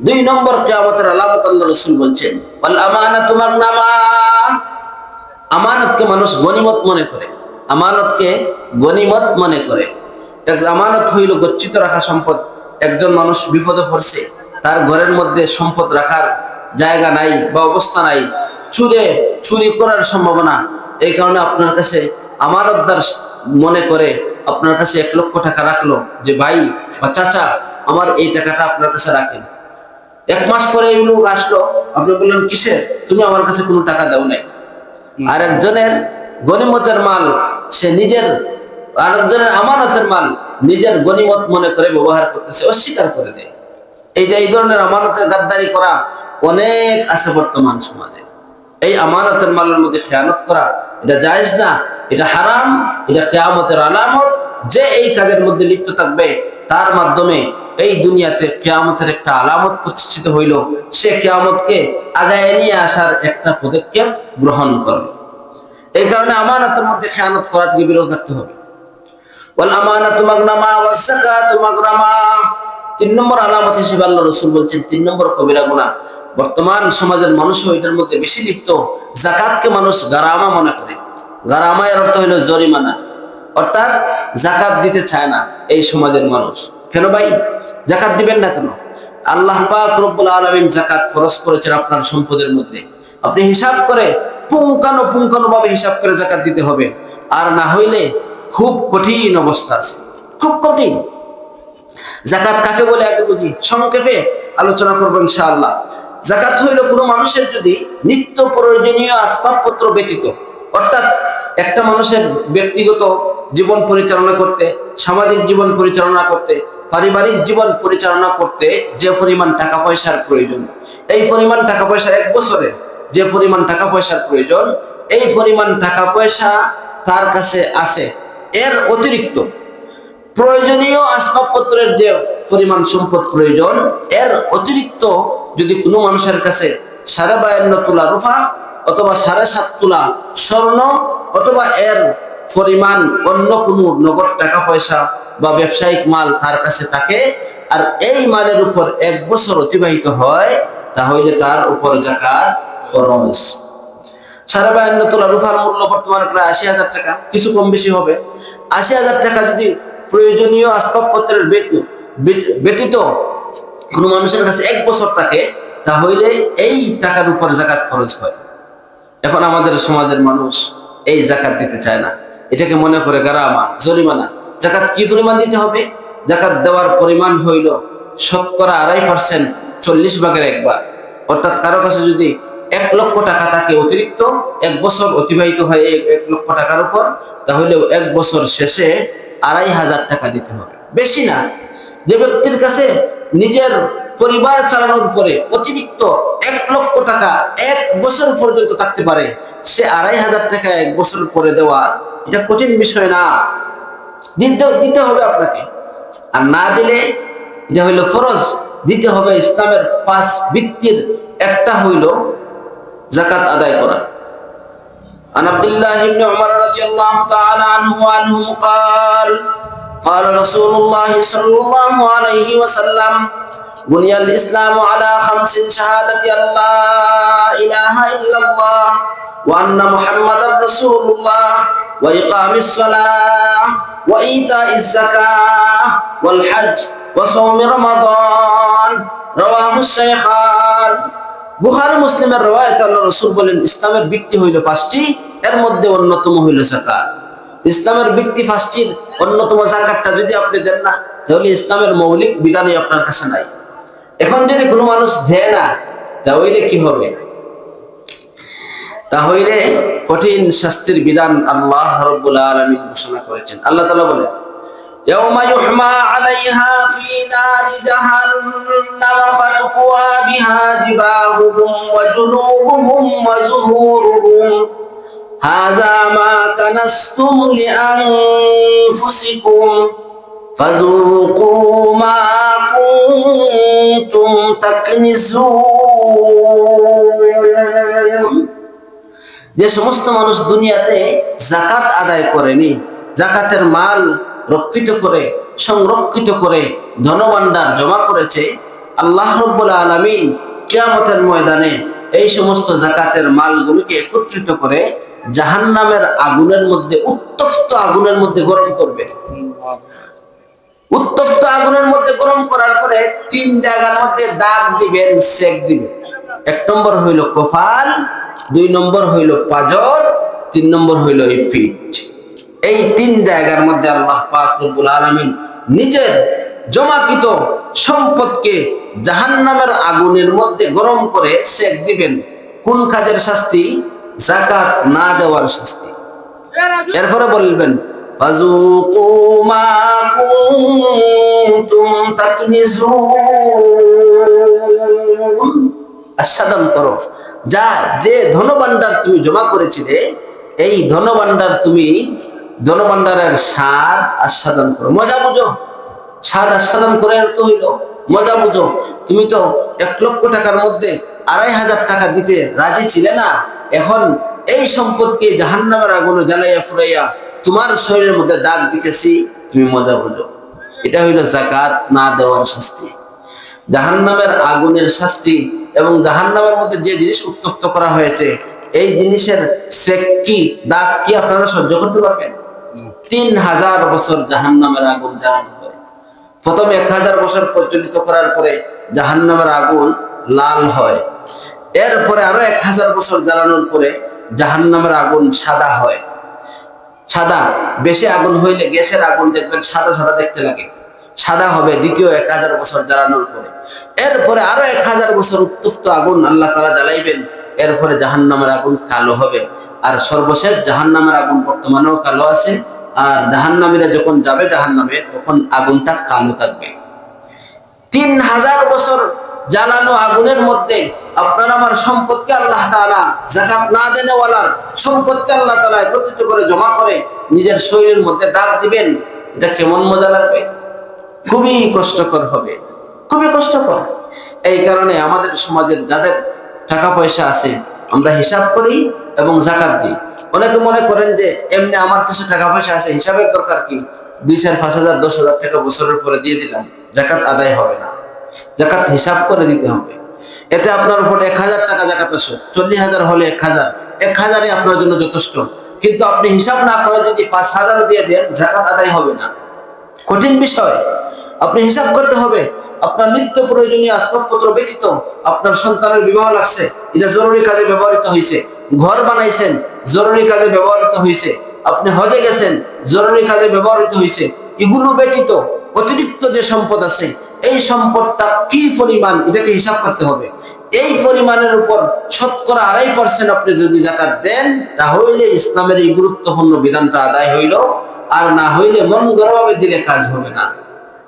দুই নম্বর কিয়ামতের আলামত আল্লাহ রাসূল বলছেন, ওয়াল আমানাতু মাগনামা। আমানতকে মানুষ গনিমত মনে করে, আমানতকে গনিমত মনে করে। এক আমানত হইল গচ্ছিত রাখা সম্পদ। একজন মানুষ বিপদে পড়ছে, তার ঘরের মধ্যে সম্পদ রাখার জায়গা নাই বা অবস্থা নাই, চুরি করার সম্ভাবনা। এই কারণে আপনার কাছে আমানতদার মনে করে আপনার কাছে 1,00,000 টাকা রাখলো, যে ভাই বা চাচা আমার এই টাকাটা আপনার কাছে রাখেন। 1 মাস পরে এই লোক আসলো, আপনি বললেন কিসের, তুমি আমার কাছে কোনো টাকা দাও নাই। আর একজনের গনিমতের মাল সে নিজের, আরেকজনের আমানতের মাল নিজের গনিমত মনে করে ব্যবহার করতেছে, অস্বীকার করে দেয়। এই ধরনের আমানতের গাদ্দারি করা অনেক আছে বর্তমান সমাজে। এই আমানতের মালের মধ্যে খেয়ানত করা এটা জায়েজ না, এটা হারাম। এটা কিয়ামতের আলামত। যে এই কাজের মধ্যে লিপ্ত থাকবে তার মাধ্যমে এই দুনিয়াতে কিয়ামতের একটা আলামত প্রতিষ্ঠিত হইল। সে কিয়ামতকে আগায় নিয়ে আসার একটা পদক্ষেপ গ্রহণ করবে। এই কারণে আমানতের মধ্যে খেয়ানত করা থেকে বিরত থাকতে হবে। ওয়াল আমানাতু মাগনামা ওয়াজ যাকাতু মাগনামা। 3 নম্বর আলামত হিসেবে আল্লাহ রাসূল বলছেন, 3 নম্বর কবিরা গুনাহ। বর্তমান সমাজের মানুষও এটার মধ্যে বেশি লিপ্ত। যাকাতকে মানুষ গারামা মনে করে। গারামা এর অর্থ হলো জরিমানা, অর্থাৎ যাকাত দিতে চায় না এই সমাজের মানুষ। কেন ভাই যাকাত দিবেন না কেন? আল্লাহ পাক রব্বুল আলামিন যাকাত ফরজ করেছেন আপনার সম্পদের মধ্যে। আপনি হিসাব করে পুঙ্খানুপুঙ্খানুভাবে হিসাব করে যাকাত দিতে হবে। আর না হইলে খুব কঠিন অবস্থা আছে, খুব কঠিন। যাকাত কাকে বলে আগে বুঝি, সংক্ষেপে আলোচনা করবো ইনশাআল্লাহ। যাকাত হইল কোনো মানুষের যদি নিত্য প্রয়োজনীয় আসবাবপত্র ব্যতীত, অর্থাৎ একটা মানুষের ব্যক্তিগত জীবন পরিচালনা করতে, সামাজিক জীবন পরিচালনা করতে, পারিবারিক জীবন পরিচালনা করতে যে পরিমাণ টাকা পয়সার প্রয়োজন, এই পরিমাণ টাকা পয়সা 1 বছরে যে পরিমাণ টাকা পয়সার প্রয়োজন, এই পরিমাণ টাকা পয়সা তার কাছে আছে। এর অতিরিক্ত প্রয়োজনীয় আসবাবপত্রের যে পরিমাণ সম্পদ প্রয়োজন, এর অতিরিক্ত যদি কোনো মানুষের কাছে 52.5 তোলা রূপা অথবা 7.5 তোলা স্বর্ণ অথবা এর পরিমাণ অন্য কোনো নগদ টাকা পয়সা বা ব্যবসায়িক মাল তার কাছে থাকে, আর এই মালের উপর 1 বছর অতিবাহিত হয়, তাহলে তার উপর যাকাত ফরজ। 52.5 তোলা রূপার মূল্য বর্তমানে প্রায় 80,000 টাকা, কিছু কম বেশি হবে। 80,000 টাকা যদি প্রয়োজনীয় আসবাবপত্রের ব্যতীত কোনো মানুষের কাছে 1 বছর থাকে, তাহলে এই টাকার উপর যাকাত খরচ হয়। এখন আমাদের সমাজের মানুষ এই যাকাত দিতে চায় না, এটাকে মনে করে গারামা, জরিমানা। যাকাত কি পরিমাণ দিতে হবে? যাকাত দেওয়ার পরিমাণ হইল 2.5% 40 ভাগের 1 ভাগ। অর্থাৎ কারো কাছে যদি 1,00,000 টাকা থাকে অতিরিক্ত, 1 বছর অতিবাহিত হয় এই 1,00,000 টাকার উপর, তাহলে 1 বছর শেষে 2,500 টাকা দিতে হবে, বেশি না। যে ব্যক্তির কাছে নিজের পরিবার চালানোর উপরে অতিরিক্ত 1,00,000 টাকা 1 বছর পর্যন্ত থাকতে পারে, সে 2,500 টাকা 1 বছর পরে দেওয়া এটা কঠিন বিষয় না। দিতে হবে আপনাকে, আর না দিলে এটা হইল ফরজ। দিতে হবে। ইসলামের 5 ভিত্তির একটা হইল যাকাত আদায় করা। عن عبد الله بن عمر رضي الله تعالى عنهم قال قال رسول الله صلى الله عليه وسلم بني الإسلام على 5 شهادة أن لا إله إلا الله وأن محمد رسول الله وإقام الصلاة وإيتاء الزكاة والحج وصوم رمضان رواه الشيخان। বুখারী মুসলিমের রওয়ায়াত আল্লাহ রাসূল বলেন, ইসলামের ভিত্তি হইল 5টি, এর মধ্যে অন্যতম হইল যাকাত। ইসলামের ভিত্তি 5টির অন্যতম যাকাতটা যদি আপনি দেন না, তাহলে ইসলামের মৌলিক বিধানই আপনার কাছে নাই। এখন যদি কোনো মানুষ দেয় না, তাহলে কি হবে? তাহলে কঠিন শাস্তির বিধান আল্লাহ রাব্বুল আলামিন ঘোষণা করেছেন। আল্লাহ তাআলা বলেন, ইয়াউমা ইউহমা আলাইহা ফি নারি জাহান্নাম ফাতুকওয়া বিহা জিবাহুহুম ওয়া জুনুবুহুম ওয়া যুহুরুহুম হাযা মা কানাসতুম লিআনফুসিকুম ফাযুকু মা কুনতুম তাকনিজুন। যে সমস্ত মানুষ দুনিয়াতে যাকাত আদায় করেনি, যাকাতের মাল রক্ষিত করে সংরক্ষিত করে ধনভাণ্ডার জমা করেছে, আল্লাহ রাব্বুল আলামিন কিয়ামতের ময়দানে এই সমস্ত যাকাতের মালগুলোকে একত্রিত করে জাহান্নামের আগুনের মধ্যে, উত্তপ্ত আগুনের মধ্যে গরম করবে। উত্তপ্ত আগুনের মধ্যে গরম করার পরে 3 জায়গার মধ্যে দাগ দিবেন, সেক দিবেন। 1 নম্বর হইল কপাল, 2 নম্বর হইল পাজর, 3 নম্বর হইল এই পিঠ। এই 3 জায়গার মধ্যে আল্লাহ পাক রব্বুল আলামিন নিজের জমাকৃত সম্পদকে জাহান্নামের আগুনের মধ্যে গরম করে সেক দিবেন। কোন কাজের শাস্তি? যাকাত না দেওয়ার শাস্তি। এরপরে বলবেন ফাযুকু মা কুনতুম তাকনিজুন, আস্বাদন করো যা যে ধনভাণ্ডার তুমি জমা করেছিলে, এই ধনভাণ্ডার তুমি ধনভাণ্ডারের স্বাদ আস্বাদন করো। মজা বুঝো, স্বাদ আস্বাদন করে তো হইল মজা বুঝো। তুমি তো 1 লক্ষ টাকার মধ্যে 2,500 টাকা দিতে রাজি ছিলে না, এখন এই সম্পদকে জাহান্নামের আগুনে জ্বালাইয়া ফুরাইয়া তোমার শরীরের মধ্যে দাগ দিতেছি, তুমি মজা বুঝো। এটা হইল যাকাত না দেওয়ার শাস্তি, জাহান্নামের আগুনের শাস্তি। এবং জাহান্নামের মধ্যে যে জিনিস উত্তপ্ত করা হয়েছে, এই জিনিসের সেক কি, দাগ কি আপনারা সহ্য করতে পারবেন? 3000 বছর জাহান্নামের আগুন জ্বালানো হয়। প্রথমে 1000 বছর প্রজ্বলিত করার পরে জাহান্নামের আগুন লাল হয়, এরপরে আরো 1000 বছর জ্বালানোর পরে জাহান্নামের আগুন সাদা হয়। সাদা বেশি আগুন হইলে, গ্যাসের আগুন দেখবেন সাদা সাদা দেখতে লাগে, সাদা হবে দ্বিতীয় 1000 বছর জ্বালানোর পরে। এরপরে আরো 1000 বছর উত্তপ্ত আগুন আল্লাহ তাআলা জ্বালাইবেন, এরপরে জাহান্নামের আগুন কালো হবে। আর সর্বশেষ জাহান্নামের আগুন বর্তমানেও কালো আছে, আর জাহান্নামীরা যখন যাবে জাহান্নামে তখন আগুনটা কালো থাকবে। 3000 বছর জ্বালানো আগুনের মধ্যে আপনার আমার সম্পদকে আল্লাহ তাআলা, যাকাত না দেনেওয়ালার সম্পদকে আল্লাহ তাআলা একত্রিত করে জমা করে নিজের শরীরের মধ্যে দাগ দিবেন। এটা কেমন মজা লাগবে! খুবই কষ্টকর হবে, খুবই কষ্টকর। এই কারণে আমাদের সমাজের যাদের টাকা পয়সা আছে, আমরা হিসাব করি এবং যাকাত দিই। অনেকে মনে করেন যে এমনি আমার কাছে টাকা পয়সা আছে, হিসাবের দরকার কি, 2,000, 5,000, 10,000 টাকা বছরের পরে দিয়ে দিলাম, যাকাত আদায় হবে না। যাকাত হিসাব করে দিতে হবে। এতে আপনার উপর 1,000 টাকা যাকাত আসে, 40,000 হলে 1,000, 1,000ই আপনার জন্য যথেষ্ট। কিন্তু আপনি হিসাব না করে যদি 5,000 দিয়ে দেন, যাকাত আদায় হবে না। কঠিন বিষয়, আপনি হিসাব করতে হবে। আপনার নিত্য প্রয়োজনীয় আসবাবপত্র ব্যতীত আপনার সন্তানের বিবাহ লাগছে, এটা জরুরি কাজে ব্যবহৃত হয়েছে। ঘর বানাইছেন, জরুরি কাজে ব্যবহৃত হয়েছে। আপনি হজে গেছেন, জরুরি কাজে ব্যবহৃত হয়েছে। এগুলো ব্যতীত অতিরিক্ত যে সম্পদ আছে, এই সম্পদটা কি পরিমাণ, এটাকে হিসাব করতে হবে। এই পরিমাণের উপর 2.5% আপনি যদি যাকাত দেন, তাহলে ইসলামের এই গুরুত্বপূর্ণ বিধানটা আদায় হইল। আর না হইলে মন গড়াভাবে দিলে কাজ হবে না।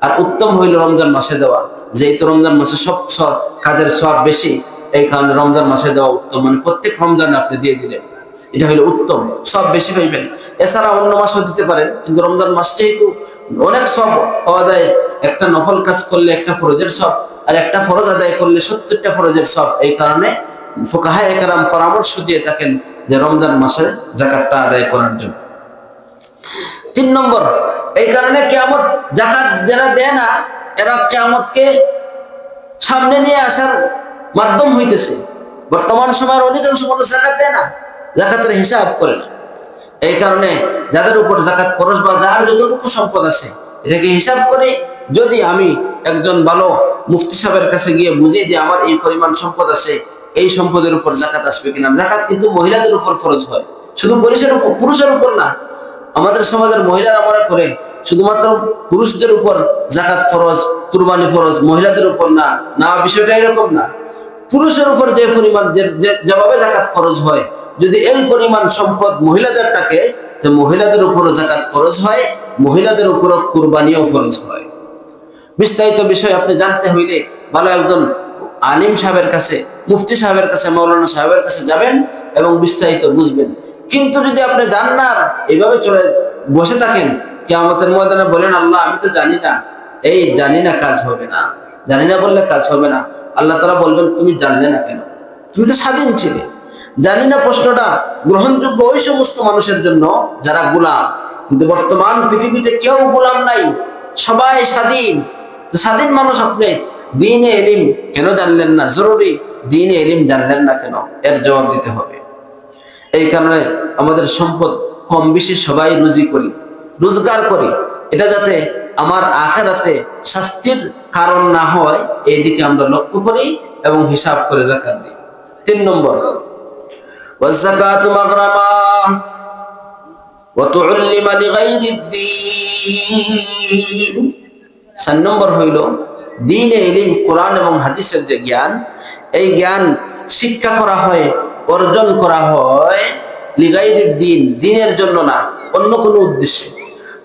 আর উত্তম হইল রমজান মাসে দেওয়া, যেহেতু রমজান মাসে সব কাজের সওয়াব বেশি, এই কারণে রমজান মাসে দেওয়া উত্তম। মানে প্রত্যেক রমজানে আপনি দিয়ে দিলেন, এটা হইলো উত্তম, সব বেশি পাইবেন। এছাড়া অন্য মাসও দিতে পারেন, কিন্তু রমজান মাস যেহেতু অনেক সব পাওয়া যায়, একটা নফল কাজ করলে একটা ফরজের সব, আর একটা ফরজ আদায় করলে 70টা ফরজের সব। এই কারণে ফুকাহায়ে কেরাম পরামর্শ দিয়ে থাকেন যে রমজান মাসে যাকাতটা আদায় করার জন্য। 3 নম্বর, এই কারণে কিয়ামত, যাকাত যারা দেয় না, এরা কিয়ামতকে সামনে নিয়ে আসার মাধ্যম হইতেছে। বর্তমান সময়ের অধিকাংশ মানুষ যাকাত দেয় না, যাকাতের হিসাব করে না। এই কারণে যাদের উপর যাকাত খরচ বা যার যতটুকু সম্পদ আছে, এটাকে হিসাব করে যদি আমি একজন ভালো মুফতি সাহেবের কাছে গিয়ে বুঝি যে আমার এই পরিমাণ সম্পদ আছে, এই সম্পদের উপর যাকাত আসবে কিনা। যাকাত কিন্তু মহিলাদের উপর ফরজ হয়, শুধু পুরুষের উপর না। আমাদের সমাজের মহিলারা মনে করে শুধুমাত্র পুরুষদের উপর যাকাত ফরজ, কুরবানি ফরজ, মহিলাদের উপর না। না, বিষয়টা এরকম না। পুরুষের উপর যে পরিমাণ যেভাবে যাকাত ফরজ হয়, যদি এই পরিমাণ সম্পদ মহিলাদের থাকে, তো মহিলাদের উপরও যাকাত ফরজ হয়, মহিলাদের উপরও কুরবানিও ফরজ হয়। বিস্তারিত বিষয় আপনি জানতে হইলে ভালো একজন আলিম সাহেবের কাছে, মুফতি সাহেবের কাছে, মাওলানা সাহেবের কাছে যাবেন এবং বিস্তারিত বুঝবেন। কিন্তু যদি আপনি জান না, এইভাবে চলে বসে থাকেন, কিয়ামতের ময়দানে বলেন আল্লাহ আমি তো জানি না, এই জানি না কাজ হবে না। জানি না বললে কাজ হবে না। আল্লাহ তাআলা বলবেন তুমি জানলে না কেন, তুমি তো স্বাধীন ছিলে। জানি না প্রশ্নটা গ্রহণযোগ্য ওই সমস্ত মানুষের জন্য যারা গোলাম, কিন্তু বর্তমান পৃথিবীতে কেউ গোলাম নাই, সবাই স্বাধীন। তো স্বাধীন মানুষ আপনি, দ্বীনে ইলম কেন জানলেন না? জরুরি দ্বীনে ইলম জানলেন না কেন? এর জবাব দিতে হবে। এই কারণে আমাদের সম্পদ কম বেশি সবাই রোজগার করি, এটা যাতে আমার আখিরাতে শাস্তির কারণ না হয় এই দিকে আমরা লক্ষ্য করি এবং হিসাব করে যাকাত দিই। 3 নম্বর, ওয়াজ-যাকাতু মাগরামা ওয়া তু'ল্লিমা লিগাইরিদ দ্বীন। 4 নম্বর হইল দ্বীনে ইলম, কোরআন এবং হাদিসের যে জ্ঞান, এই জ্ঞান শিক্ষা করা হয়, অর্জন করা হয় লিগাইরিদ দ্বীন, দ্বীনের জন্য না, অন্য কোনো উদ্দেশ্যে।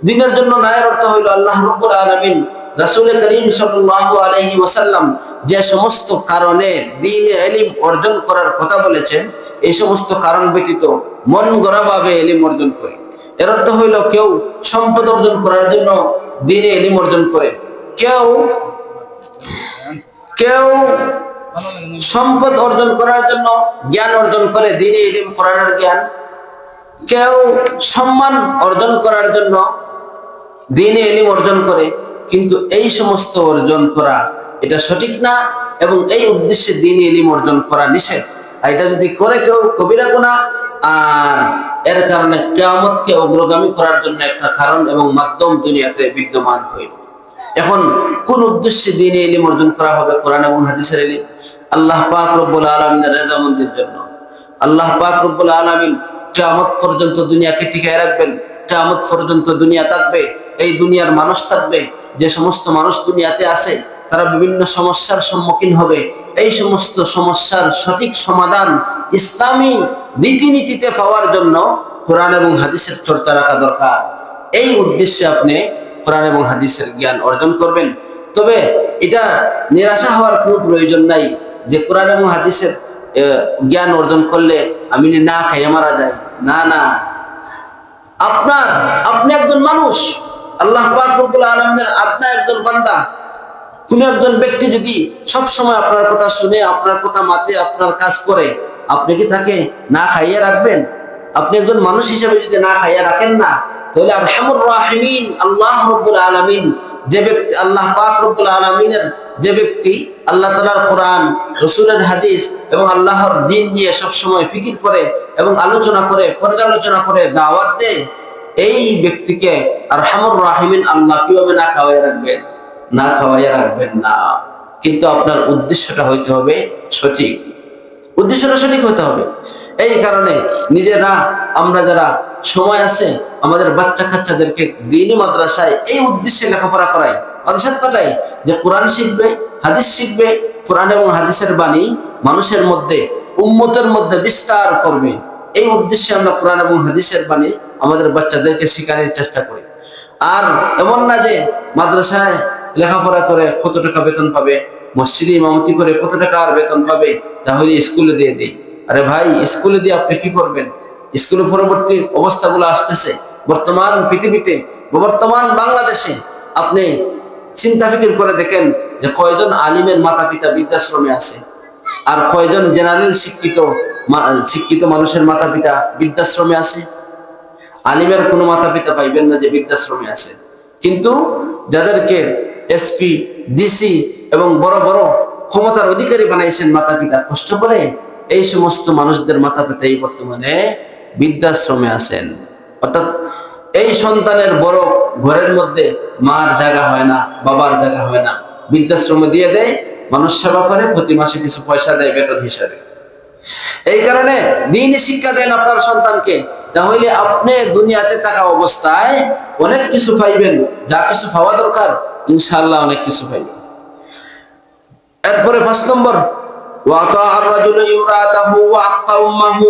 দ্বীনের জন্য না এর অর্থ হইল আল্লাহ রাব্বুল আলামিন রাসূল করিম সাল্লাল্লাহু আলাইহি ওয়াসাল্লাম যে সমস্ত কারণে দ্বীনে ইলম অর্জন করার কথা বলেছেন, এই সমস্ত কারণ ব্যতীত মন গড়াভাবে ইলম অর্জন করে। এর অর্থ হইল কেউ সম্পদ অর্জন করার জন্য দ্বীনে ইলম অর্জন করে, কেউ সম্পদ অর্জন করার জন্য জ্ঞান অর্জন করে, দ্বীনে ইলম কোরআনের জ্ঞান। কেউ সম্মান অর্জন করার জন্য দ্বীনে ইলম অর্জন করে, কিন্তু এই সমস্ত অর্জন করা এটা সঠিক না এবং এই উদ্দেশ্যে দ্বীনে ইলম অর্জন করা নিষেধ। আর এটা যদি করে কেউ কবিরা গুনাহ, আর এর কারণে কিয়ামতকে অগ্রগামী করার জন্য একটা কারণ এবং মাধ্যম দুনিয়াতে বিদ্যমান হইল। এখন কোন উদ্দেশ্যে দ্বীনে ইলম অর্জন করা হবে? কোরআন এবং হাদিসের ইলম আল্লাহ পাক রব্বুল আলামিনের রেজামন্দির জন্য। আল্লাহ পাক রব্বুল আলামিন কিয়ামত পর্যন্ত দুনিয়াকে টিকায় রাখবেন, কিয়ামত পর্যন্ত দুনিয়া থাকবে, এই দুনিয়ার মানুষ থাকবে। যে সমস্ত মানুষ দুনিয়াতে আছে তারা বিভিন্ন সমস্যার সম্মুখীন হবে। এই সমস্ত সমস্যার সঠিক সমাধান ইসলামী রীতিনীতিতে পাওয়ার জন্য কোরআন এবং হাদিসের চর্চা রাখা দরকার। এই উদ্দেশ্যে আপনি কোরআন এবং হাদিসের জ্ঞান অর্জন করবেন। তবে এটা নিরাশা হওয়ার কোনো প্রয়োজন নাই যে কোরআন এবং হাদিসের জ্ঞান অর্জন করলে আমি না খাইয়ে মারা যাই। না না, আপনি একজন মানুষ, আল্লাহ পাক রব্বুল আলামিনের আদনা একজন বান্দা। কোন একজন ব্যক্তি যদি সব সময় আপনার কথা শুনে, আপনার কথা মাতে, আপনার কাজ করে, আপনি কি তাকে না খাইয়ে রাখবেন? আপনি একজন মানুষ হিসেবে যদি না খাইয়ে রাখেন না, তাহলে আরহামুর রাহিমিন আল্লাহ রব্বুল আলামিন, যে ব্যক্তি আল্লাহ পাক রব্বুল আলামিনের যে ব্যক্তি আল্লাহ তাআলার কোরআন, রাসূলের হাদিস এবং আল্লাহর দ্বীন নিয়ে সব সময় ফিকির করে এবং আলোচনা করে, পর্যালোচনা করে, দাওয়াত দেয়, এই ব্যক্তিকে আরহামুর রাহিমিন আল্লাহ কিভাবে না খাওয়াইয়া রাখবেন? না খাওয়াইয়া রাখবেন না। কিন্তু আপনার উদ্দেশ্যটা হইতে হবে সঠিক, উদ্দেশ্যটা সঠিক হতে হবে। এই কারণে নিজেরা আমরা যারা সময় আছে আমাদের বাচ্চা কাচ্চাদেরকে দ্বীনি মাদ্রাসায় এই উদ্দেশ্যে লেখাপড়া করাই, মাদ্রাসায় পাঠাই, যে কোরআন শিখবে, হাদিস শিখবে, কোরআন এবং হাদিসের বাণী মানুষের মধ্যে, উম্মতের মধ্যে বিস্তার করবে। এই উদ্দেশ্যে আমরা কোরআন এবং হাদিসের বাণী আমাদের বাচ্চাদেরকে শেখানোর চেষ্টা করি। আর এমন না যে মাদ্রাসায় লেখাপড়া করে কত টাকা বেতন পাবে, মসজিদে ইমামতি করে কত টাকা আর বেতন পাবে, তাহলে স্কুলে দিয়ে দেই। আরে ভাই, স্কুলে দিয়ে আপনি কি করবেন? স্কুলে পরবর্তী অবস্থাগুলো আসতেছে বর্তমান পৃথিবীতে, বর্তমান বাংলাদেশে। আপনি চিন্তা ফিকির করে দেখেন যে কয়জন আলিমের মাতা পিতা বৃদ্ধাশ্রমে আছে, আর কয়জন জেনারেল শিক্ষিত মানুষের মাতা পিতা বৃদ্ধাশ্রমে আছে। আলিমের কোনো মাতা পিতা পাইবেন না যে বৃদ্ধাশ্রমে আছে, কিন্তু যাদেরকে এসপি, ডিসি এবং বড় বড় ক্ষমতার অধিকারী বানাইছেন মাতা পিতা কষ্ট করে, এই সমস্ত মানুষদের মাতা পিতা এই বর্তমানে বৃদ্ধাশ্রমে আছেন। অর্থাৎ এই সন্তানের বড় ঘরের মধ্যে মার জায়গা হয় না, বাবার জায়গা হয় না, বৃদ্ধাশ্রমে দিয়ে দেয়, মানুষ সেবা করে, প্রতি মাসে কিছু পয়সা দেয় বেতন হিসাবে। এই কারণে দ্বীনি শিক্ষা দেন আপনার সন্তানকে, তাহলে আপনি দুনিয়াতে থাকা অবস্থায় অনেক কিছু পাইবেন, যা কিছু পাওয়া দরকার ইনশাআল্লাহ অনেক কিছু পাইবেন। এরপরে 5 নম্বর, ওয়াতাআর রাজুলু ইমরাতাহু ওয়া আক্কা উম্মাহু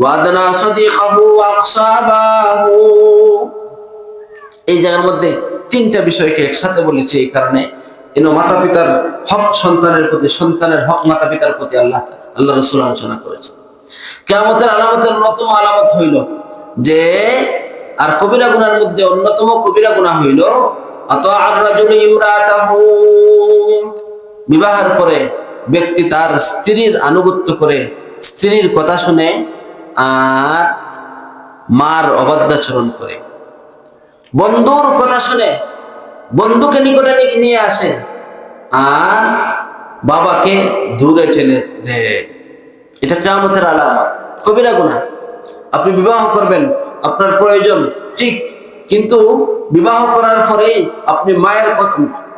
ওয়া আদনা সাদিকাহু ওয়া আকসাবাহু। এই জায়গার মধ্যে 3টা বিষয়কে একসাথে বলেছি এই কারণে, মাতা পিতার হক সন্তানের প্রতি, সন্তানের হক মাতা পিতার প্রতি আল্লাহ রাসূল আলোচনা করেছে। কিয়ামতের আলামতের অন্যতম আলামত হইল যে, আর কবিরা গুনার মধ্যে অন্যতম কবিরা গুনাহ হইল আতাআর রাজুলু ইমরাতাহু, বিবাহের পরে ব্যক্তি তার স্ত্রীর আনুগত্য করে, স্ত্রীর কথা শুনে আর মার অবাধ্যাচরণ করে, বন্ধুর কথা শুনে বন্ধুকে নিকটে নিয়ে আসে, আর বাবাকে দূরে ঠেলে দেয়। এটা কিয়ামতের আলামত, কবিরা গুনাহ। আপনি বিবাহ করবেন, আপনার প্রয়োজন ঠিক, কিন্তু বিবাহ করার পরেই আপনি মায়ের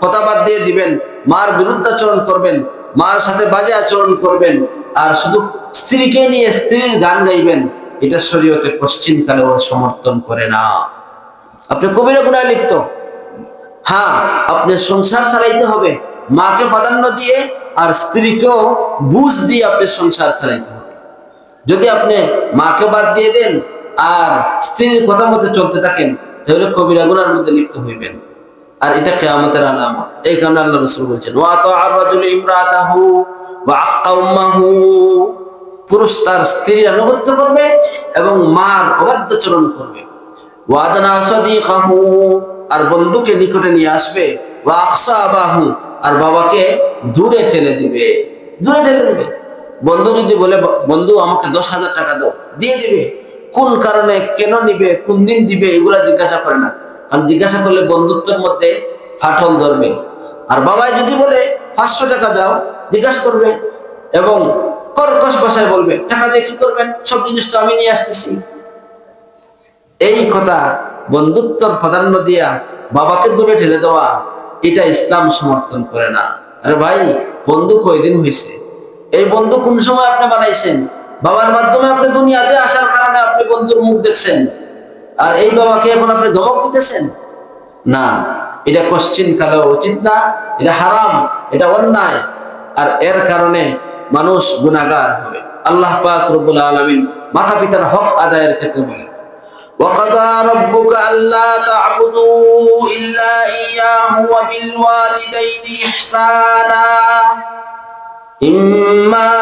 কথা বাদ দিয়ে দিবেন, মার বিরুদ্ধাচরণ করবেন, মার সাথে বাজে আচরণ করবেন, আর শুধু স্ত্রীকে নিয়ে স্ত্রীর গান গাইবেন, এটা শরীয়তে পশ্চিমকালেও সমর্থন করে না। আপনি কবিরা গুনাহে লিপ্ত। হ্যাঁ, আপনি সংসার চালাইতে হবে মাকে প্রাধান্য দিয়ে, আর স্ত্রীকেও বুঝ দিয়ে আপনি সংসার চালাইতে হবে। যদি আপনি মাকে বাদ দিয়ে দেন আর স্ত্রীর কথা মতো চলতে থাকেন, তাহলে কবিরা গুনার মধ্যে লিপ্ত হইবেন, আর এটা কিয়ামতের আলামত। এই কারণে আল্লাহ রাসূল বলেছেন, ওয়া তাআর রাজুলু ইমরাতাহু ওয়া আক্কা উম্মাহু, পুরুষ তার স্ত্রীর আনুগত্য করবে এবং মার অবাধ্যচরণ করবে। ওয়া আদনা সাদিকাহু, আর বন্ধুকে নিকটে নিয়ে আসবে। ওয়া আকসা আবাহু, আর বাবাকে দূরে ঠেলে দিবে, দূরে ঠেলে দিবে। বন্ধু যদি বলে, বন্ধু আমাকে 10,000 টাকা দাও, দিয়ে দিবে। কোন কারণে, কেন নিবে, কোন দিন দিবে, এগুলা জিজ্ঞাসা করে না। কারণ জিজ্ঞাসা করলে বন্ধুত্বের মধ্যে ফাটল ধরবে। আর বাবাই যদি বলে 500 টাকা দাও, জিজ্ঞাসা করবে এবং কর্কশ ভাষায় বলবে, টাকা দিয়ে কি করবেন, সব জিনিস তো আমি নিয়ে আসতেছি। এই কথা, বন্ধুত্বর প্রাধান্য দিয়া বাবাকে দূরে ঠেলে দেওয়া, এটা ইসলাম সমর্থন করে না। আরে ভাই, বন্ধু কয়দিন হয়েছে? এই বন্ধু কোন সময় আপনি বানাইছেন? বাবার মাধ্যমে আপনি দুনিয়াতে আসার কারণে আপনি বন্ধুর মুখ দেখছেন, আর এই বাবাকে এখন আপনি ধমক দিতেছেন? না, এটা কোশ্চিন কালেও উচিত না, এটা হারাম, এটা অন্যায়, আর এর কারণে মানুষ গুনাহগার হবে। আল্লাহ পাক রব্বুল আলামিন মাতা পিতার হক আদায়ের ক্ষেত্রে বলেন, وَقَضَى رَبُّكَ أَلَّا تَعْبُدُوا إِلَّا إِيَّاهُ وَبِالْوَالِدَيْنِ إِحْسَانًا إِمَّا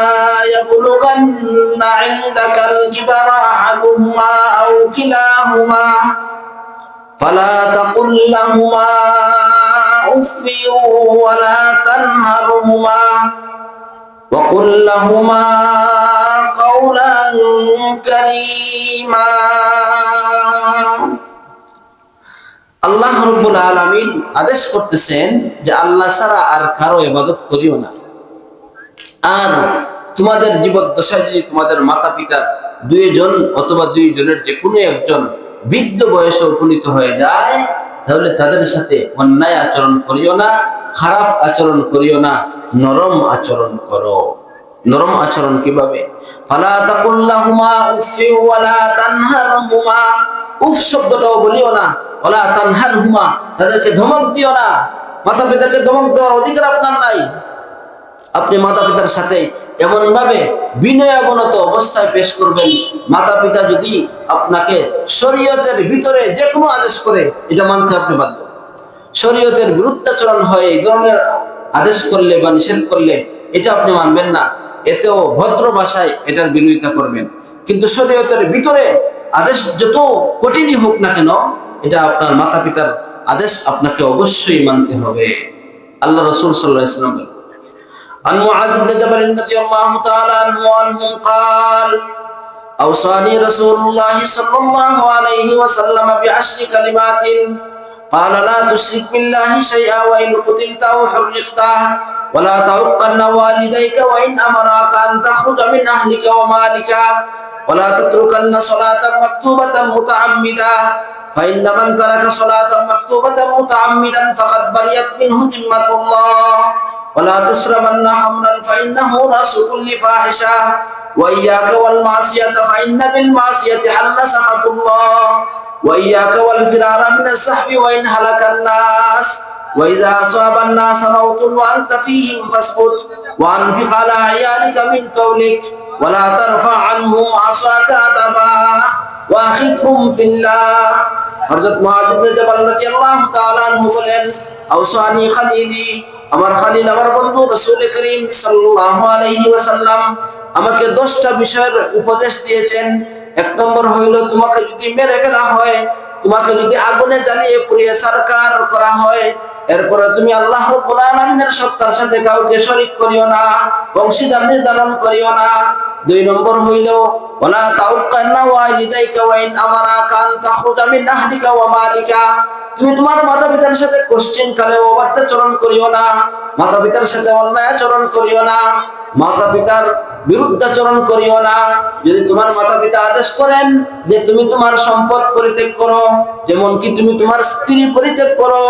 يَبْلُغَنَّ عِندَكَ الْكِبَرَ أَحَدُهُمَا أَوْ كِلَاهُمَا فَلَا تَقُل لَّهُمَا أُفٍّ وَلَا تَنْهَرْهُمَا وَقُل لَّهُمَا قَوْلًا كَرِيمًا। আল্লাহ রাব্বুল আলামিন আদেশ করতেছেন যে আল্লাহ ছাড়া আর কারো ইবাদত করিও না। আর তোমাদের জীবদ্দশায় যদি তোমাদের মাতা পিতার দুইজন অথবা দুইজনের যে কোনো একজন বৃদ্ধ বয়সে উপনীত হয়ে যায়, তাহলে তাদের সাথে অন্যায় আচরণ করিও না, খারাপ আচরণ করিও না, নরম আচরণ করো। নরম আচরণ কিভাবে? ফালা তাকুল লাহুমা উফি ওয়ালা তানহারহুমা, উফ শব্দটাও বলিও না, ওয়ালা তানহারহুমা, তাদেরকে ধমক দিও না। মাতা পিতাকে ধমক দেওয়ার অধিকার আপনার নাই। আপনি মাতা পিতার সাথে এমন ভাবে বিনয়াবনত অবস্থায় পেশ করবেন, মাতা পিতা যদি আপনাকে শরীয়তের ভিতরে যে কোনো আদেশ করে, এটা মানতে আপনি বাধ্য। শরীয়তের বিরুদ্ধাচরণ হয় এই ধরনের আদেশ করলে বা নিষেধ করলে, এটা আপনি মানবেন না, এতেও ভদ্র ভাষায় এটার বিরোধিতা করবেন। কিন্তু শরীয়তের ভিতরে আদেশ যত কঠিনই হোক না কেন, এটা আপনার মাতা পিতার আদেশ আপনাকে অবশ্যই মানতে হবে। আল্লাহ রাসূল সাল্লাল্লাহু আলাইহি ওয়াসাল্লাম বলেন, عن معاذ بن جبل رضي الله تعالى عنه قال أوصاني رسول الله صلى الله عليه وسلم ب10 كلمات قال لا تشرك بالله شيئا وإن قتلت أو حرقت ولا تعقن والديك وإن أمراك أن تخرج من أهلك ومالك ولا تتركن صلاة مكتوبة متعمدا فإن من ترك صلاة مكتوبة متعمدا فقد برئت منه ذمة الله ولا تشربن خمرا فإنه رأس كل فاحشة وإياك والمعصية فإن بالمعصية حل سخط الله وإياك والفرار من السحب وإن هلك الناس وإذا أصاب الناس موت وأنت فيهم فاسكت وأنفق على عيالك من قولك ولا ترفع عنهم عصاك عتبا وأخفهم في الله। হযরত মুআয ইবনে জাবাল রাদিয়াল্লাহু তাআলা আনহু বলেন, আওসানি খালিলি, আমার খালিল আমার বন্ধু রাসূল করিম সাল্লাল্লাহু আলাইহি ওয়াসাল্লাম আমাকে 10টা বিষয়ের উপদেশ দিয়েছেন। এক নম্বর হইল, তোমাকে যদি মেরে ফেলা হয়, তোমাকে যদি আগুনে জ্বালিয়ে পুড়িয়ে সরকার করা হয়, এরপরে তুমি আল্লাহ রাব্বুল আলামিনের সত্তার সাথে কাউকে শরীক করিও না, অংশীদার নির্ধারণ করিও না। দুই নম্বর হইল ওয়ালা তাউক্কান্না ওয়ালিদাইকা ওয়া ইন আমারাকা আন তাখরুজা মিন আহলিকা ওয়া মালিকা, তুমি তোমার মাতা পিতার সাথে কোশ্চেন কালে অবাধ্যাচরণ করিও না, মাতা পিতার সাথে অন্যায় আচরণ করিও না, মাতা পিতার বিরুদ্ধাচরণ করিও না। যদি তোমার মাতা পিতা আদেশ করেন যে তুমি তোমার সম্পদ পরিত্যাগ করো, যেমন কি তুমি তোমার স্ত্রী পরিত্যাগ করো,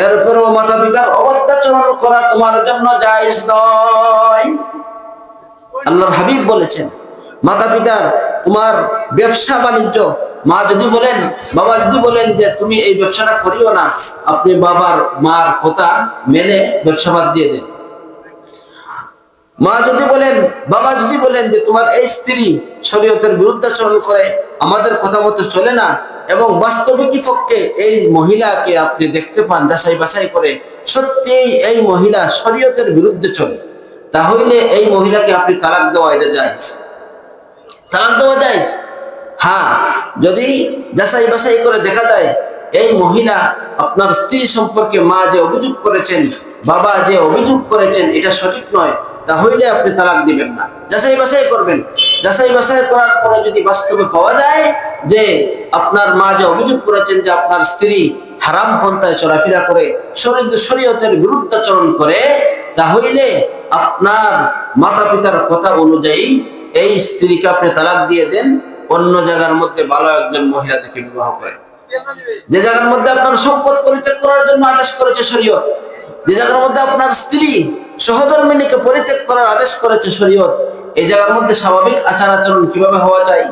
এরপরেও মাতা পিতার অবাধ্যাচরণ করা তোমার জন্য জায়েজ নয়। আল্লাহর হাবিব বলেছেন মাতা পিতার তোমার ব্যবসা বাণিজ্য, মা যদি বলেন বাবা যদি বলেন যে তুমি এই ব্যবসাটা করিও না, আপনি বাবার মার কথা মেনে ব্যবসা বাদ দিয়ে দেন। মা যদি বলেন বাবা যদি বলেন যে তোমার এই স্ত্রী শরীয়তের বিরুদ্ধাচরণ করে, আমাদের কথা মতো চলে না, এবং বাস্তবিক পক্ষে এই মহিলাকে আপনি দেখতে পান যাচাই বাছাই করে সত্যিই এই মহিলা শরীয়তের বিরুদ্ধে চলে, তাহলে এই মহিলাকে আপনি তালাক দেওয়া এটা জায়েজ, তালাক দেওয়া জায়েজ। হ্যাঁ, যদি যাচাই বাছাই করে দেখা যায় এই মহিলা আপনার স্ত্রী সম্পর্কে মা যে অভিযোগ করেছেন, বাবা যে অভিযোগ করেছেন এটা সঠিক নয়, তাহলে আপনি তালাক দিবেন না, যাচাই বাছাই করবেন। যাচাই বাছাই করার পরে যদি বাস্তবে পাওয়া যায় যে আপনার মা যে অভিযোগ করেছেন যে আপনার স্ত্রী হারাম পন্থায় চলাফেরা করে, শরীয়তের বিরুদ্ধাচরণ করে, তাহলে আপনার মাতা পিতার কথা অনুযায়ী এই স্ত্রীকে আপনি তালাক দিয়ে দেন, অন্য জায়গার মধ্যে ভালো একজন মহিলা দেখে বিবাহ করেন। যে জায়গার মধ্যে আপনার সম্পদ পরিত্যাগ করার জন্য আদেশ করেছে শরীয়ত, যে জায়গার মধ্যে আপনার স্ত্রী সহধর্মিণীকে পরিত্যাগ করার আদেশ করেছে শরীয়ত, এই জায়গার মধ্যে স্বাভাবিক আচার আচরণ কিভাবে হওয়া যায়?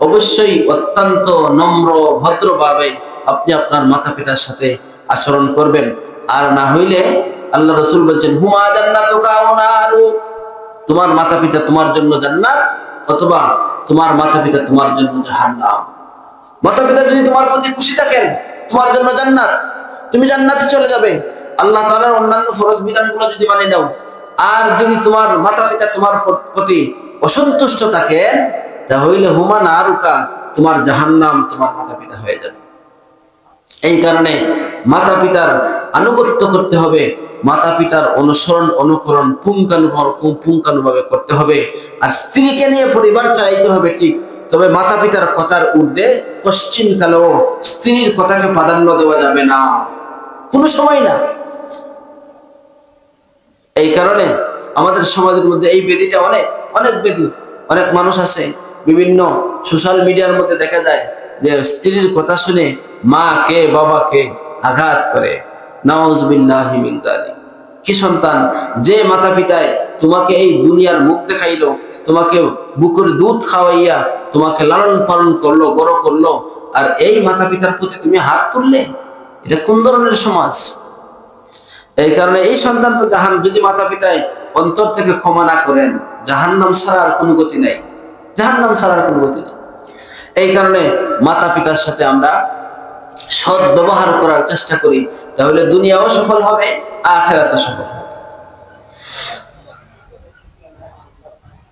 অবশ্যই অত্যন্ত নম্র ভদ্রভাবে আপনি আপনার মাতা পিতার সাথে আচরণ করবেন। আর না হইলে আল্লাহ রাসূল বলছেন হুমা জান্নাতুকা ওয়া নারুক, তোমার মাতা পিতা তোমার জন্য জান্নাত, অথবা তোমার মাতা পিতা তোমার জন্য জাহান্নাম। মাতা পিতা যদি তোমার প্রতি খুশি থাকেন তোমার জন্য জান্নাত, তুমি জান্নাতে চলে যাবে, আল্লাহ তাআলার অন্যান্য ফরজ বিধানগুলো যদি মানে নাও। আর যদি তোমার মাতা পিতা তোমার প্রতি অসন্তুষ্ট থাকেন, তাহলে হুমা নারুকা, তোমার জাহান্নাম তোমার মাতা পিতা হয়ে যাবে। এই কারণে মাতা পিতার আনুগত্য করতে হবে, মাতা পিতার অনুসরণ অনুকরণ পুঙ্খানুপুঙ্খানুভাবে করতে হবে। আর স্ত্রীকে নিয়ে পরিবার চালাইতে হবে ঠিক, তবে মাতা পিতার কথার ঊর্ধ্বে পশ্চিম কালেও স্ত্রীর কথাকে প্রাধান্য দেওয়া যাবে না, কোনো সময় না। এই কারণে আমাদের সমাজের মধ্যে এই বেদিটা অনেক অনেক বেদি, অনেক মানুষ আছে বিভিন্ন সোশ্যাল মিডিয়ার মধ্যে দেখা যায় যে স্ত্রীর কথা শুনে মা কে বাবাকে আঘাত করে। নাউজুবিল্লাহি মিন যালিক। কি সন্তান, যে মাতা পিতায় তোমাকে এই দুনিয়ার মুখ দেখাইলো, তোমাকে বুকের দুধ খাওয়াইয়া তোমাকে লালন পালন করলো, বড় করলো, আর এই মাতা পিতার প্রতি তুমি হাত তুললে, এটা কোন ধরনের সমাজ? এই কারণে এই সন্তান তো যদি মাতা পিতায় অন্তর থেকে ক্ষমা না করেন, জাহান্নাম ছাড়া আর কোনো গতি নাই, জাহান্নাম ছাড়া আর কোনো গতি নেই। এই কারণে মাতা পিতার সাথে আমরা সৎ ব্যবহার করার চেষ্টা করি, তাহলে দুনিয়াও সফল হবে, আখিরাতও সফল হবে।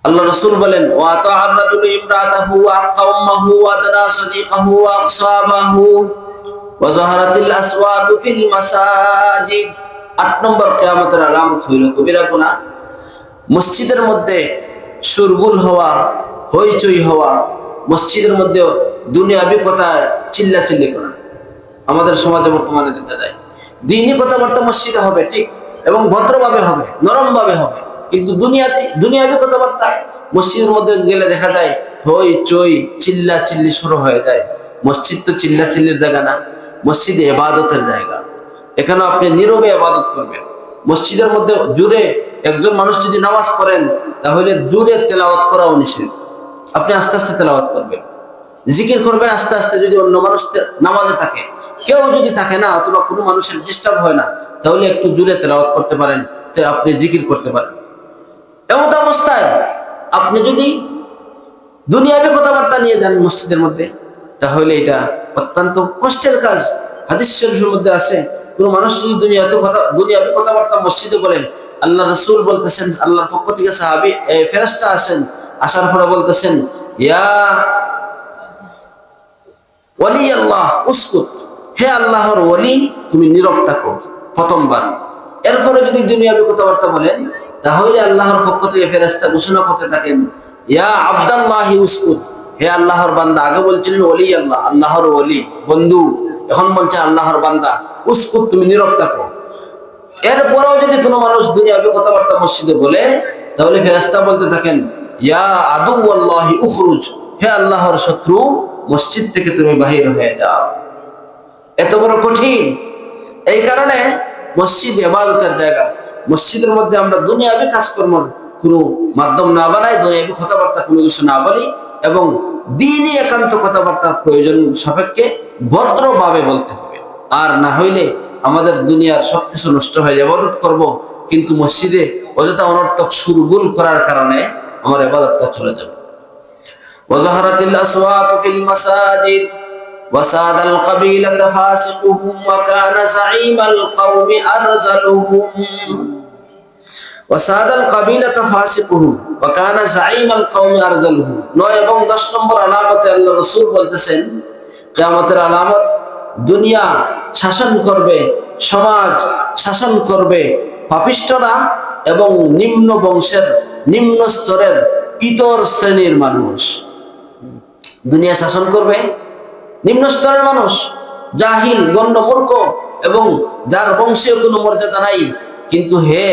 আল্লাহ রাসূল বলেন ওয়া তাআর রাজুলু ইমরাতাহু ওয়া আক্কা উম্মাহু ওয়া আদনা সাদিকাহু ওয়া আকসাবাহু ওয়া যাহারাতিল আসওয়াতু ফিল মাসাজিদ। 8 নম্বর কিয়ামতের আলামত হইল কবিরা গুনাহ, মসজিদের মধ্যে সুরগুল হওয়া, হইচই হওয়া, মসজিদের মধ্যে দুনিয়াবি কথা চিল্লাচিল্লি করা। আমাদের সমাজে বর্তমানে দেখা যায় দ্বীনি কথাবার্তা মসজিদে হবে ঠিক, এবং ভদ্রভাবে হবে, নরমভাবে হবে, কিন্তু দুনিয়াবি কথাবার্তা মসজিদের মধ্যে গেলে দেখা যায় হইচই চিল্লাচিল্লি শুরু হয়ে যায়। মসজিদ তো চিল্লাচিল্লির জায়গা না, মসজিদ ইবাদতের জায়গা, এখানে আপনি নীরবে ইবাদত করবেন। মসজিদের মধ্যে জোরে একজন মানুষ যদি নামাজ পড়েন, তাহলে জোরে তেলাওয়াত করাও নিষেধ, আপনি আস্তে আস্তে তেলাওয়াত করবেন, জিকির করবেন আস্তে আস্তে। যদি অন্য মানুষ নামাজে থাকে, কেউ যদি থাকে না, অথবা কোনো মানুষের ডিস্টার্ব হয় না, তাহলে একটু জোরে তেলাওয়াত করতে পারেন, আপনি জিকির করতে পারেন। এমন অবস্থায় আপনি যদি দুনিয়াবি কথাবার্তা নিয়ে যান মসজিদের মধ্যে, তাহলে এটা অত্যন্ত কষ্টের কাজ। হাদিস শরীফের মধ্যে আছে, কোনো মানুষ যদি দুনিয়াবি কথাবার্তা মসজিদে বলে, আল্লাহ রাসূল বলতেছেন, আল্লাহর পক্ষ থেকে সাহাবী ফেরেশতা আসেন, আসার পরে বলতেছেন ইয়া ওয়ালি আল্লাহ উসকুত, হে আল্লাহর ওয়ালি তুমি নীরব থাকো, প্রথমবার। এরপরে যদি দুনিয়াবি কথাবার্তা বলেন, তাহলে আল্লাহর পক্ষ থেকে ফেরেশতা ঘোষণা করতে থাকেন ইয়া আব্দাল্লাহি উসকুত, হে আল্লাহর বান্দা। আগে বলছিলেন ওলি আল্লাহ, আল্লাহর ওলি বন্ধু, এখন বলছে আল্লাহর বান্দা উসকুত, তুমি নীরব থাকো। এরপরেও যদি কোনো মানুষ দুনিয়াবি কথাবার্তা মসজিদে বলে, তাহলে ফেরেশতা বলতে থাকেন ইয়া আদু আল্লাহি উখরুজ, হে আল্লাহর শত্রু, মসজিদ থেকে তুমি বাহির হয়ে যাও। এত বড় কঠিন। এই কারণে মসজিদ ইবাদতের জায়গা। মসজিদের মধ্যে আমরা দুনিয়াবি কাজকর্মের কোনো মাধ্যম না বানাই, দুনিয়াবি কথাবার্তা কোনো কিছু না বলি, এবং দ্বীনি একান্ত কথাবার্তা প্রয়োজন সাপেক্ষে ভদ্রভাবে বলতে হবে। আর না হইলে আমাদের দুনিয়ার সবকিছু নষ্ট হয়ে যাবে। ইবাদত করব কিন্তু মসজিদে অযথা অনর্থক সুরগুল করার কারণে আমার ইবাদতটা চলে যাবে। ওয়াজাহারাতিল আসওয়াতু ফিল মাসাজিদ وساد القبيلة فاسقهم وكان زعيم القوم أرذلهم وساد القبيلة فاسقهم وكان زعيم القوم أرذلهم 9 এবং 10 নম্বর আলামতে আল্লাহ রাসূল বলতেছেন কিয়ামতের আলামত, দুনিয়া শাসন করবে, সমাজ শাসন করবে পাপিষ্ঠরা এবং নিম্ন বংশের, নিম্ন স্তরের ইতর শ্রেণীর মানুষ। দুনিয়া শাসন করবে নিম্ন স্তরের মানুষ, জাহিল, গণ্য, মূর্খ, এবং যার বংশীয় কোনো মর্যাদা নাই, কিন্তু হে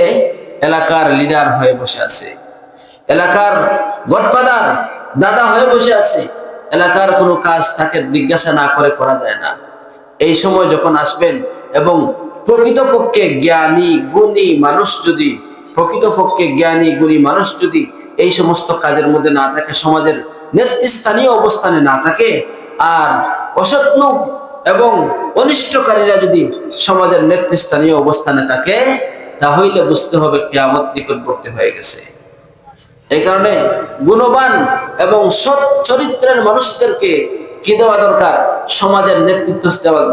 এলাকার লিডার হয়ে বসে আছে, এলাকার গডফাদার, দাদা হয়ে বসে আছে। এলাকার কোনো কাজ তাকে জিজ্ঞাসা না করে করা যায় না। এই সময় যখন আসবেন এবং প্রকৃতপক্ষে জ্ঞানী গুণী মানুষ যদি, প্রকৃতপক্ষে জ্ঞানী গুণী মানুষ যদি এই সমস্ত কাজের মধ্যে না থাকে, সমাজের নেতৃস্থানীয় অবস্থানে না থাকে, আর অসৎ লোক এবং অনিষ্টকারীরা যদি সমাজের নেতৃস্থানীয় অবস্থানে থাকে, তাহলে বুঝতে হবে কিয়ামত নিকটবর্তী হয়ে গেছে। এই কারণে গুণবান এবং সৎ চরিত্রের মানুষদেরকে কি দেওয়া দরকার? সমাজের নেতৃত্ব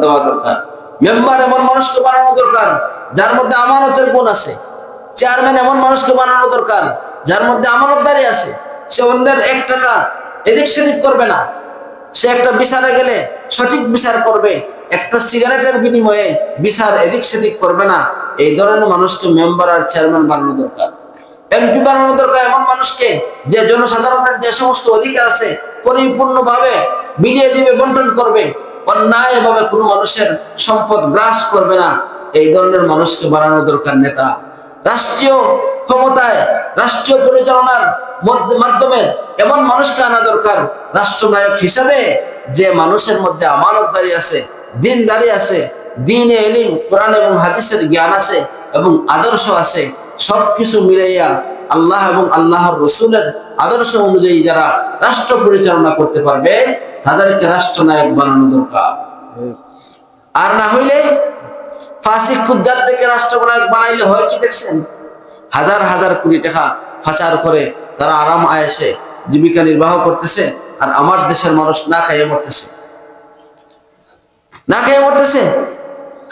দেওয়া দরকার। মেম্বার এমন মানুষকে বানানো দরকার যার মধ্যে আমানতের গুণ আছে। চেয়ারম্যান এমন মানুষকে বানানো দরকার যার মধ্যে আমানতদারি আছে। সে অন্যের 1 টাকা এদিক সেদিক করবে না, সে একটা বিচারে গেলে সঠিক বিচার করবে, একটা সিগারেটের বিনিময়ে বিচার এদিক সেদিক করবে না। এই ধরনের মানুষকে মেম্বার আর চেয়ারম্যান বানানো দরকার। এমপি বানানো দরকার এমন মানুষকে যে জনসাধারণের যে সমস্ত অধিকার আছে পরিপূর্ণভাবে বিলিয়ে দিবে, বন্টন করবে, অন্যায়ভাবে কোনো মানুষের সম্পদ গ্রাস করবে না। এই ধরনের মানুষকে বানানো দরকার নেতা। রাষ্ট্রীয় ক্ষমতায়, রাষ্ট্রীয় পরিচালনার মাধ্যমে এমন মানুষকে আনা দরকার রাষ্ট্রনায়ক হিসাবে, যে মানুষের মধ্যে আমানতদারি আছে, দিনদারি আছে, দ্বীনে ইলম, কোরআন এবং হাদিসের জ্ঞান আছে এবং আদর্শ আছে। সবকিছু মিলাইয়া আল্লাহ এবং আল্লাহর রাসূলের আদর্শ অনুযায়ী যারা রাষ্ট্র পরিচালনা করতে পারবে, তাদেরকে রাষ্ট্রনায়ক বানানো দরকার। আর না হইলে ফাসিক খুদ্দারদেরকে রাষ্ট্রনায়ক বানাইলে হয় কি দেখছেন? হাজার হাজার কোটি টাকা পাচার করে তারা আরাম আয়েশে জীবিকা নির্বাহ করতেছে, আর আমার দেশের মানুষ না খাইয়ে মরতেছে, না খেয়ে মরতেছে।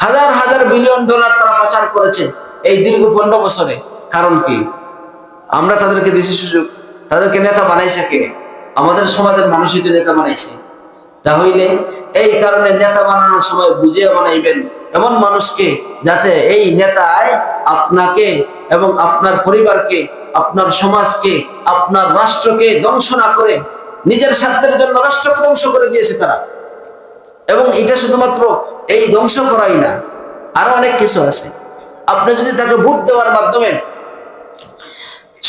হাজার হাজার বিলিয়ন ডলার তারা পাচার করেছে এই দীর্ঘ 15 বছরে। কারণ কি? আমরা তাদেরকে দিছি সুযোগ, তাদেরকে নেতা বানাইছে কে? আমাদের সমাজের মানুষই তো নেতা বানাইছে। তাহলে এই কারণে নেতা বানানোর সময় বুঝিয়ে বানাইবেন এমন মানুষকে, যাতে এই নেতায় আপনাকে এবং আপনার পরিবারকে, আপনার সমাজকে, আপনার রাষ্ট্রকে ধ্বংস না করে, নিজের স্বার্থের জন্য রাষ্ট্রকে ধ্বংস করে দিয়েছে তারা। এবং এটা শুধুমাত্র এই ধ্বংস করাই না, আরো অনেক কিছু আছে। আপনি যদি তাকে ভোট দেওয়ার মাধ্যমে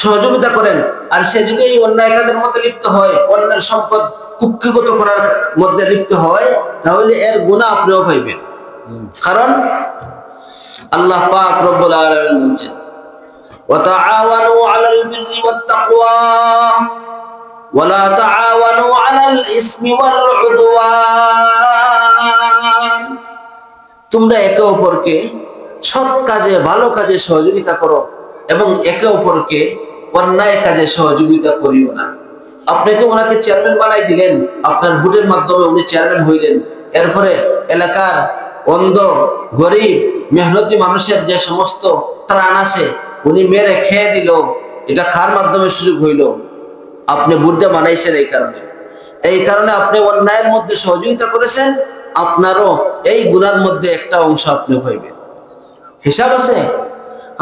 সহযোগিতা করেন, আর সে যদি এই অন্যায় কাজের মধ্যে লিপ্ত হয়, অন্যের সম্পদ কুক্ষিগত করার মধ্যে লিপ্ত হয়, তাহলে এর গুনাহ আপনিও পাইবেন। কারণ আল্লাহ পাক রব্বুল আলামিন বলেন, ওয়া তাআওয়ানু আলাল বিররি ওয়াত তাকওয়া ওয়া লা তাআওয়ানু আলাল ইসমি ওয়াল উদওয়ান। তোমরা একে অপরকে সৎ কাজে, ভালো কাজে সহযোগিতা করো এবং একে অপরকে অন্যায় কাজে সহযোগিতা করিও না। আপনাকে ওনাকে চেয়ারম্যান বানাই দিলেন, আপনার ভোটের মাধ্যমে উনি চেয়ারম্যান হইলেন, এরপরে এলাকার অন্ধ, গরিব, মেহনতি মানুষের যে সমস্ত ত্রাণ আছে উনি মেরে খেয়ে দিল। এটা কার মাধ্যমে সুযোগ হইল? আপনি ভোটটা বানাইছেন এই কারণে আপনি অন্যায়ের মধ্যে সহযোগিতা করেছেন। আপনারও এই গুনার মধ্যে একটা অংশ আপনি হইবেন। হিসাব আছে।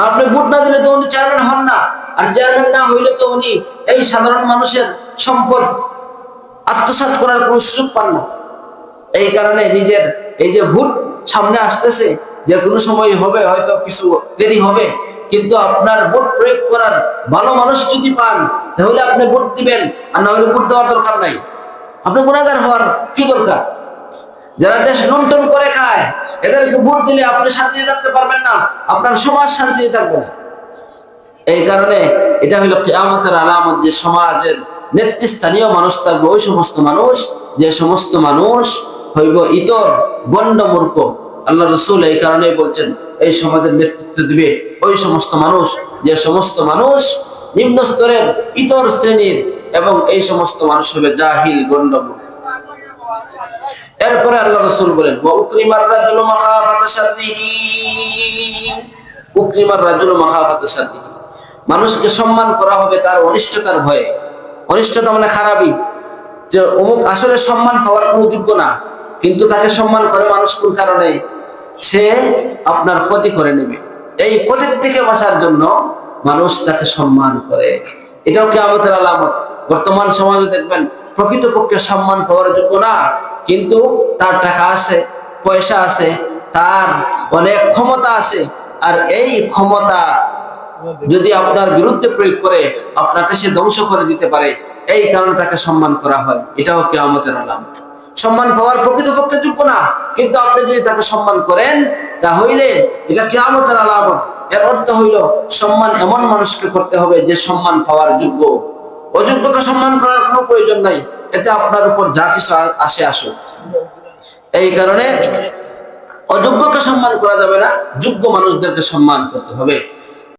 আপনি ভোট না দিলে তো উনি চেয়ারম্যান হন না, আর চেয়ারম্যান না হইলে তো উনি এই সাধারণ মানুষের সম্পদ আত্মসাৎ করার কোনো সুযোগ পান না। এই কারণে নিজের এই যে ভোট সামনে আসতেছে, যে কোনো সময় হবে, হয়তো কিছু দেরি হবে, কিন্তু আপনার ভোট প্রয়োগ করার ভালো মানুষ যদি পান তাহলে আপনি ভোট দিবেন, আর না হলে ভোট দেওয়ার দরকার নাই। আপনি গুনাহগার হওয়ার কি দরকার? যারা দেশ লুণ্ঠন করে খায় এদেরকে ভোট দিলে আপনি শান্তিতে থাকতে পারবেন না, আপনার সমাজ শান্তিতে থাকবে না। এই কারণে এটা হলো কিয়ামতের আলামত, যে সমাজের নেতৃস্থানীয় মানুষ থাকবে ওই সমস্ত মানুষ, যে সমস্ত মানুষ হইব ইতর গণ্ড মূর্খ। আল্লাহ রাসূল এই কারণে বলছেন এই সমাজের নেতৃত্ব দিবে ওই সমস্ত মানুষ, যে সমস্ত মানুষ নিম্ন স্তরের ইতর শ্রেণীর, এবং এই সমস্ত মানুষ হবে জাহিল গণ্ড মূর্খ। এরপরে আল্লাহ রাসূল বলেন ওয়া উকরিমার রাজুলু মাখাফাতা শাররিহি, উকরিমার রাজুলু মাখাফাতা শাররিহি, মানুষকে সম্মান করা হবে তার অনিষ্টতার ভয়ে। অনিষ্টতা মানে খারাপই, যে অমুক আসলে সম্মান পাওয়ার কোনো যোগ্য না, কিন্তু তাকে সম্মান করে মানুষ কোন কারণে? সে আপনার ক্ষতি করে নেবে। এই ক্ষতির থেকে বাঁচার জন্য মানুষ তাকে সম্মান করে। এটাও কিয়ামতের আলামত। বর্তমান সমাজে দেখবেন প্রকৃতপক্ষে সম্মান পাওয়ার যোগ্য না, কিন্তু তার টাকা আছে, পয়সা আছে, তার অনেক ক্ষমতা আছে, আর এই ক্ষমতা যদি আপনার বিরুদ্ধে প্রয়োগ করে আপনাকে সে ধ্বংস করে দিতে পারে, এই কারণে তাকে সম্মান করা হয়। এটাও কিয়ামতের আলামত। সম্মান পাওয়ার প্রকৃতপক্ষে যোগ্য না, কিন্তু আপনি যদি তাকে সম্মান করেন তাহলে এটা কিয়ামতের আলামত। এর অর্থ হইল সম্মান এমন মানুষকে করতে হবে যে সম্মান পাওয়ার যোগ্য। অযোগ্যকে সম্মান করার কোনো প্রয়োজন নাই, এতে আপনার উপর যা কিছু আসে আসুক। এই কারণে অযোগ্যকে সম্মান করা যাবে না, যোগ্য মানুষদেরকে সম্মান করতে হবে।